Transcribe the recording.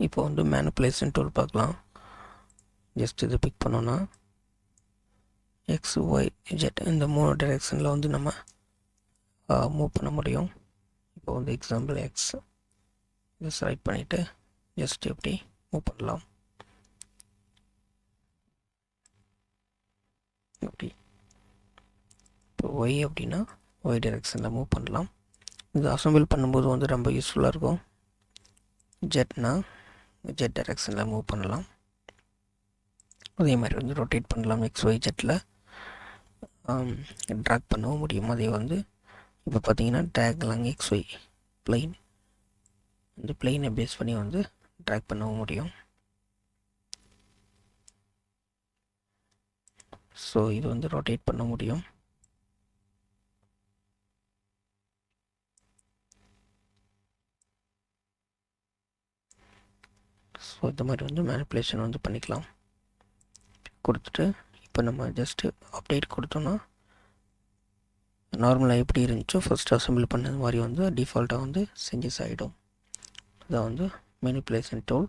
இப்போ வந்து manipulation tool பார்க்கலாம். ஜஸ்ட் இதை பிக் பண்ணோன்னா எக்ஸ் ஒய் ஜெட் இந்த 3 டைரெக்ஷனில் வந்து நம்ம மூவ் பண்ண முடியும். இப்போ வந்து எக்ஸாம்பிள் எக்ஸ் இதை செலக்ட் பண்ணிவிட்டு ஜஸ்ட் எப்படி மூவ் பண்ணலாம். எப்படி இப்போ ஒய் அப்படின்னா ஒய் டைரெக்ஷனில் மூவ் பண்ணலாம். இது அசம்பிள் பண்ணும்போது வந்து ரொம்ப யூஸ்ஃபுல்லாக இருக்கும். ஜெட்னா ஜெட் டைரெக்ஷனில் மூவ் பண்ணலாம். அதே மாதிரி வந்து ரொட்டேட் பண்ணலாம். எக்ஸ் ஒய் ஜெட்டில் ட்ராக் பண்ணவும் முடியும். அதே வந்து இப்போ பார்த்தீங்கன்னா ட்ராக்லாங் எக்ஸ் ஒய் பிளைன் இந்த பிளைனை பேஸ் பண்ணி வந்து ட்ராக் பண்ணவும் முடியும். ஸோ இது வந்து ரொட்டேட் பண்ண முடியும். ஸோ இந்த மாதிரி வந்து மேனிப்புலேஷன் வந்து பண்ணிக்கலாம். கொடுத்துட்டு இப்போ நம்ம ஜஸ்ட்டு அப்டேட் கொடுத்தோன்னா நார்மலாக எப்படி இருந்துச்சோ ஃபஸ்ட்டு அசம்பிள் பண்ணது மாதிரி வந்து டிஃபால்ட்டாக வந்து சேஞ்சஸ் ஆகிடும். இதான் வந்து மேனிப்புலேஷன் டூல்.